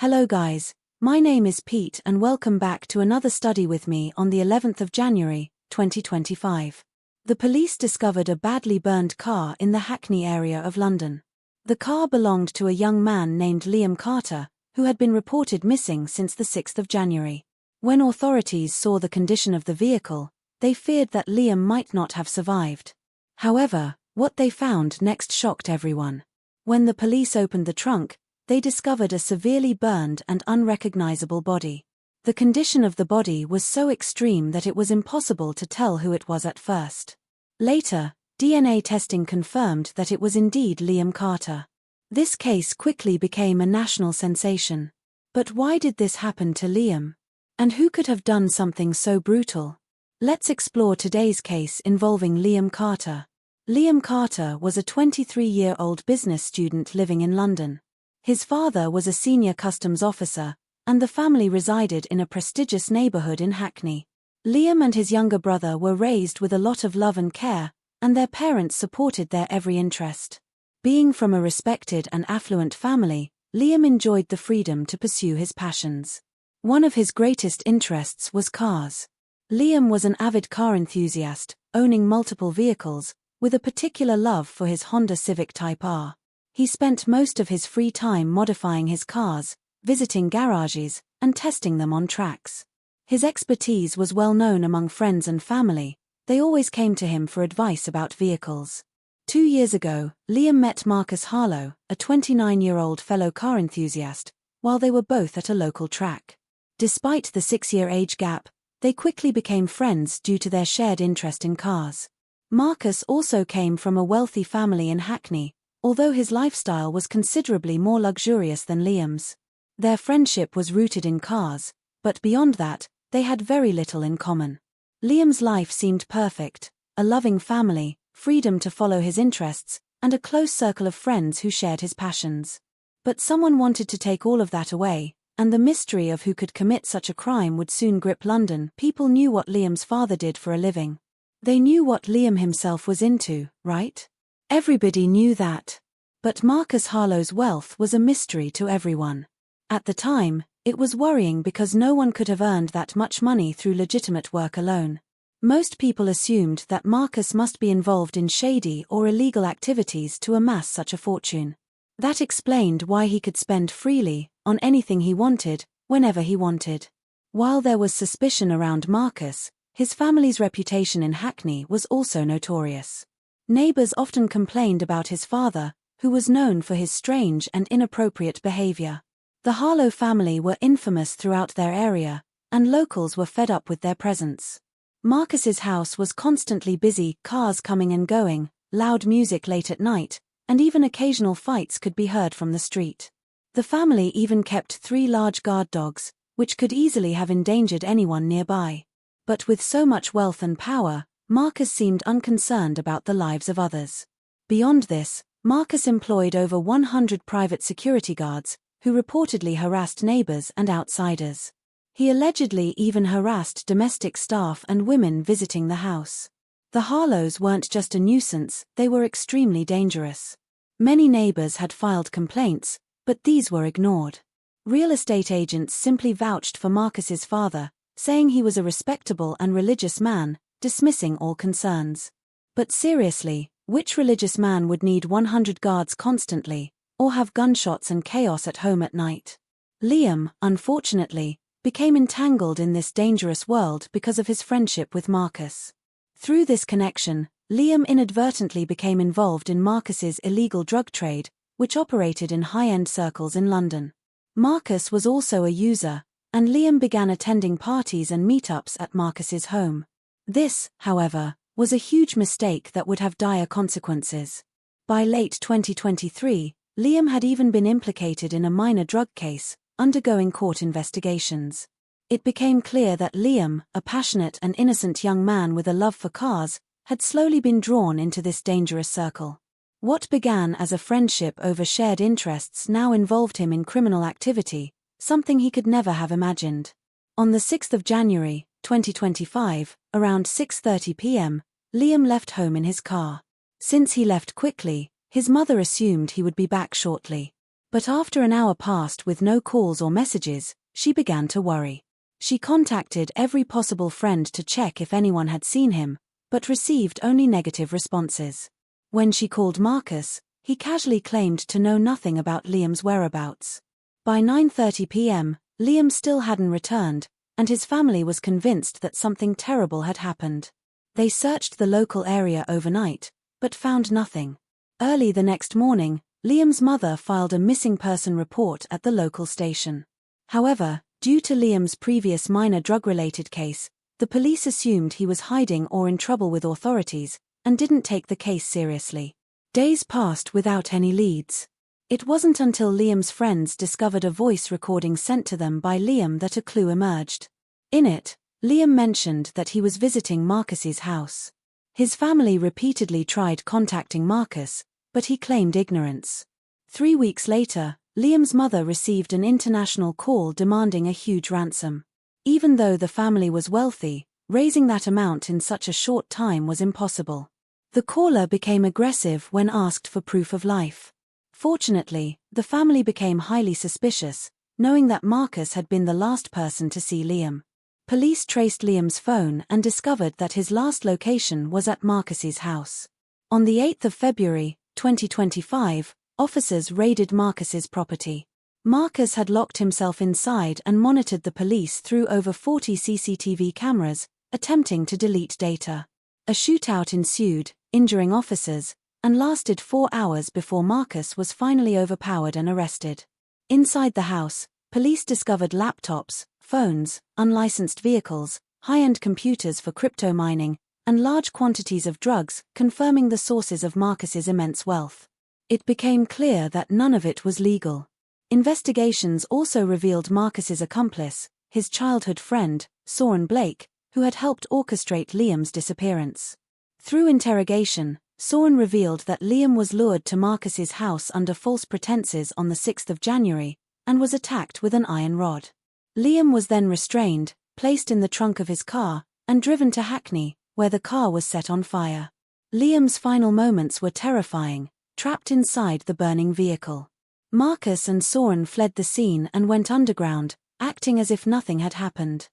Hello guys, my name is Pete and welcome back to another study with me on the 11th of January, 2025. The police discovered a badly burned car in the Hackney area of London. The car belonged to a young man named Liam Carter, who had been reported missing since the 6th of January. When authorities saw the condition of the vehicle, they feared that Liam might not have survived. However, what they found next shocked everyone. When the police opened the trunk, they discovered a severely burned and unrecognizable body. The condition of the body was so extreme that it was impossible to tell who it was at first. Later, DNA testing confirmed that it was indeed Liam Carter. This case quickly became a national sensation. But why did this happen to Liam? And who could have done something so brutal? Let's explore today's case involving Liam Carter. Liam Carter was a 23-year-old business student living in London. His father was a senior customs officer, and the family resided in a prestigious neighborhood in Hackney. Liam and his younger brother were raised with a lot of love and care, and their parents supported their every interest. Being from a respected and affluent family, Liam enjoyed the freedom to pursue his passions. One of his greatest interests was cars. Liam was an avid car enthusiast, owning multiple vehicles, with a particular love for his Honda Civic Type R. He spent most of his free time modifying his cars, visiting garages, and testing them on tracks. His expertise was well known among friends and family. They always came to him for advice about vehicles. 2 years ago, Liam met Marcus Harlow, a 29-year-old fellow car enthusiast, while they were both at a local track. Despite the 6-year age gap, they quickly became friends due to their shared interest in cars. Marcus also came from a wealthy family in Hackney, although his lifestyle was considerably more luxurious than Liam's. Their friendship was rooted in cars, but beyond that, they had very little in common. Liam's life seemed perfect: a loving family, freedom to follow his interests, and a close circle of friends who shared his passions. But someone wanted to take all of that away, and the mystery of who could commit such a crime would soon grip London. People knew what Liam's father did for a living. They knew what Liam himself was into, right? Everybody knew that. But Marcus Harlow's wealth was a mystery to everyone. At the time, it was worrying because no one could have earned that much money through legitimate work alone. Most people assumed that Marcus must be involved in shady or illegal activities to amass such a fortune. That explained why he could spend freely on anything he wanted, whenever he wanted. While there was suspicion around Marcus, his family's reputation in Hackney was also notorious. Neighbors often complained about his father, who was known for his strange and inappropriate behavior. The Harlow family were infamous throughout their area, and locals were fed up with their presence. Marcus's house was constantly busy, cars coming and going, loud music late at night, and even occasional fights could be heard from the street. The family even kept 3 large guard dogs, which could easily have endangered anyone nearby. But with so much wealth and power, Marcus seemed unconcerned about the lives of others. Beyond this, Marcus employed over 100 private security guards, who reportedly harassed neighbors and outsiders. He allegedly even harassed domestic staff and women visiting the house. The Harlows weren't just a nuisance, they were extremely dangerous. Many neighbors had filed complaints, but these were ignored. Real estate agents simply vouched for Marcus's father, saying he was a respectable and religious man, dismissing all concerns. But seriously, which religious man would need 100 guards constantly, or have gunshots and chaos at home at night? Liam, unfortunately, became entangled in this dangerous world because of his friendship with Marcus. Through this connection, Liam inadvertently became involved in Marcus's illegal drug trade, which operated in high-end circles in London. Marcus was also a user, and Liam began attending parties and meetups at Marcus's home. This, however, was a huge mistake that would have dire consequences. By late 2023, Liam had even been implicated in a minor drug case, undergoing court investigations. It became clear that Liam, a passionate and innocent young man with a love for cars, had slowly been drawn into this dangerous circle. What began as a friendship over shared interests now involved him in criminal activity, something he could never have imagined. On the 6th of January, 2025, around 6:30 p.m., Liam left home in his car. Since he left quickly, his mother assumed he would be back shortly. But after an hour passed with no calls or messages, she began to worry. She contacted every possible friend to check if anyone had seen him, but received only negative responses. When she called Marcus, he casually claimed to know nothing about Liam's whereabouts. By 9:30 p.m., Liam still hadn't returned, and his family was convinced that something terrible had happened. They searched the local area overnight, but found nothing. Early the next morning, Liam's mother filed a missing person report at the local station. However, due to Liam's previous minor drug-related case, the police assumed he was hiding or in trouble with authorities, and didn't take the case seriously. Days passed without any leads. It wasn't until Liam's friends discovered a voice recording sent to them by Liam that a clue emerged. In it, Liam mentioned that he was visiting Marcus's house. His family repeatedly tried contacting Marcus, but he claimed ignorance. 3 weeks later, Liam's mother received an international call demanding a huge ransom. Even though the family was wealthy, raising that amount in such a short time was impossible. The caller became aggressive when asked for proof of life. Fortunately, the family became highly suspicious, knowing that Marcus had been the last person to see Liam. Police traced Liam's phone and discovered that his last location was at Marcus's house. On the 8th of February, 2025, officers raided Marcus's property. Marcus had locked himself inside and monitored the police through over 40 CCTV cameras, attempting to delete data. A shootout ensued, injuring officers, and lasted 4 hours before Marcus was finally overpowered and arrested. Inside the house, police discovered laptops, phones, unlicensed vehicles, high-end computers for crypto mining, and large quantities of drugs, confirming the sources of Marcus's immense wealth. It became clear that none of it was legal. Investigations also revealed Marcus's accomplice, his childhood friend, Soren Blake, who had helped orchestrate Liam's disappearance. Through interrogation, Soren revealed that Liam was lured to Marcus's house under false pretenses on the 6th of January, and was attacked with an iron rod. Liam was then restrained, placed in the trunk of his car, and driven to Hackney, where the car was set on fire. Liam's final moments were terrifying, trapped inside the burning vehicle. Marcus and Soren fled the scene and went underground, acting as if nothing had happened.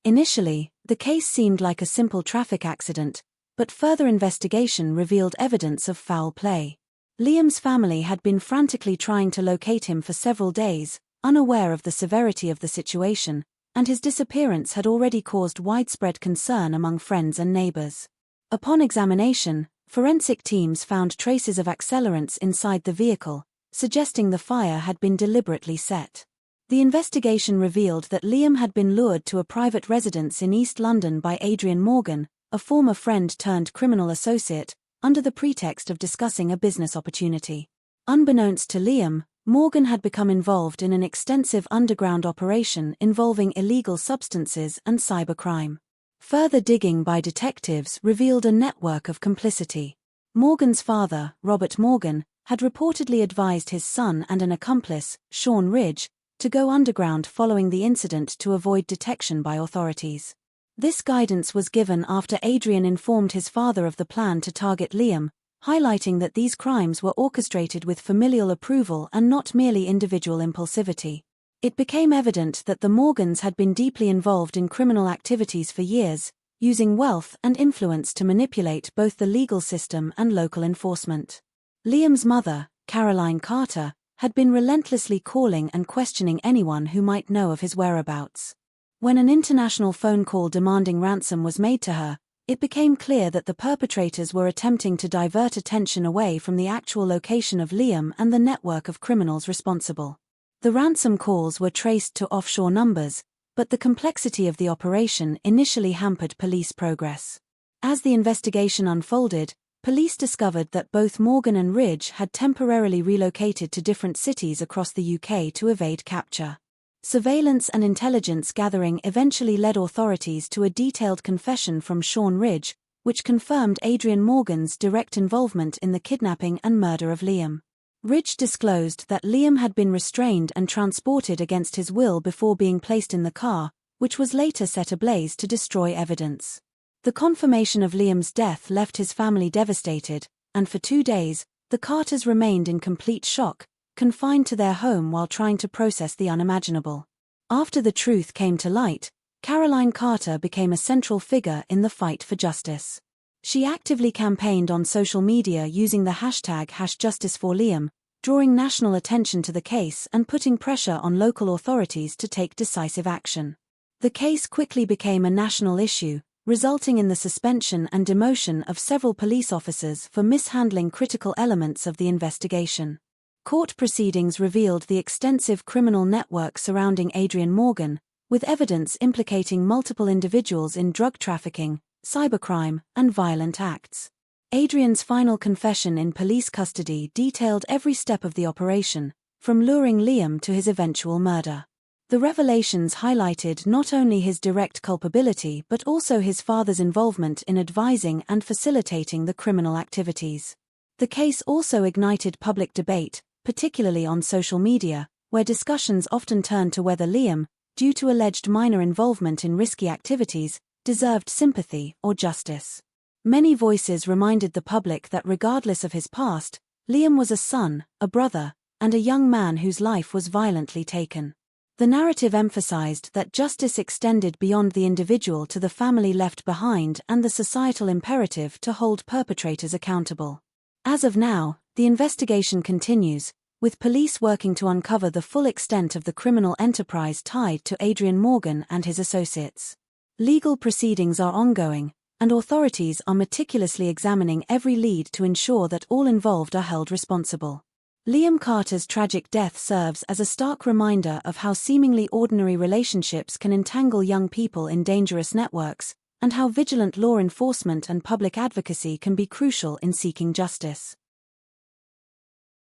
Initially, the case seemed like a simple traffic accident, but further investigation revealed evidence of foul play. Liam's family had been frantically trying to locate him for several days, unaware of the severity of the situation, and his disappearance had already caused widespread concern among friends and neighbors. Upon examination, forensic teams found traces of accelerants inside the vehicle, suggesting the fire had been deliberately set. The investigation revealed that Liam had been lured to a private residence in East London by Adrian Morgan, a former friend turned criminal associate, under the pretext of discussing a business opportunity. Unbeknownst to Liam, Morgan had become involved in an extensive underground operation involving illegal substances and cybercrime. Further digging by detectives revealed a network of complicity. Morgan's father, Robert Morgan, had reportedly advised his son and an accomplice, Sean Ridge, to go underground following the incident to avoid detection by authorities. This guidance was given after Adrian informed his father of the plan to target Liam, highlighting that these crimes were orchestrated with familial approval and not merely individual impulsivity. It became evident that the Morgans had been deeply involved in criminal activities for years, using wealth and influence to manipulate both the legal system and local enforcement. Liam's mother, Caroline Carter, had been relentlessly calling and questioning anyone who might know of his whereabouts. When an international phone call demanding ransom was made to her, it became clear that the perpetrators were attempting to divert attention away from the actual location of Liam and the network of criminals responsible. The ransom calls were traced to offshore numbers, but the complexity of the operation initially hampered police progress. As the investigation unfolded, police discovered that both Morgan and Ridge had temporarily relocated to different cities across the UK to evade capture. Surveillance and intelligence gathering eventually led authorities to a detailed confession from Sean Ridge, which confirmed Adrian Morgan's direct involvement in the kidnapping and murder of Liam. Ridge disclosed that Liam had been restrained and transported against his will before being placed in the car, which was later set ablaze to destroy evidence. The confirmation of Liam's death left his family devastated, and for 2 days, The Carters remained in complete shock, confined to their home while trying to process the unimaginable. After the truth came to light, Caroline Carter became a central figure in the fight for justice. She actively campaigned on social media using the hashtag #JusticeForLiam, drawing national attention to the case and putting pressure on local authorities to take decisive action. The case quickly became a national issue, resulting in the suspension and demotion of several police officers for mishandling critical elements of the investigation. Court proceedings revealed the extensive criminal network surrounding Adrian Morgan, with evidence implicating multiple individuals in drug trafficking, cybercrime, and violent acts. Adrian's final confession in police custody detailed every step of the operation, from luring Liam to his eventual murder. The revelations highlighted not only his direct culpability but also his father's involvement in advising and facilitating the criminal activities. The case also ignited public debate, particularly on social media, where discussions often turned to whether Liam, due to alleged minor involvement in risky activities, deserved sympathy or justice. Many voices reminded the public that regardless of his past, Liam was a son, a brother, and a young man whose life was violently taken. The narrative emphasized that justice extended beyond the individual to the family left behind and the societal imperative to hold perpetrators accountable. As of now, the investigation continues, with police working to uncover the full extent of the criminal enterprise tied to Adrian Morgan and his associates. Legal proceedings are ongoing, and authorities are meticulously examining every lead to ensure that all involved are held responsible. Liam Carter's tragic death serves as a stark reminder of how seemingly ordinary relationships can entangle young people in dangerous networks, and how vigilant law enforcement and public advocacy can be crucial in seeking justice.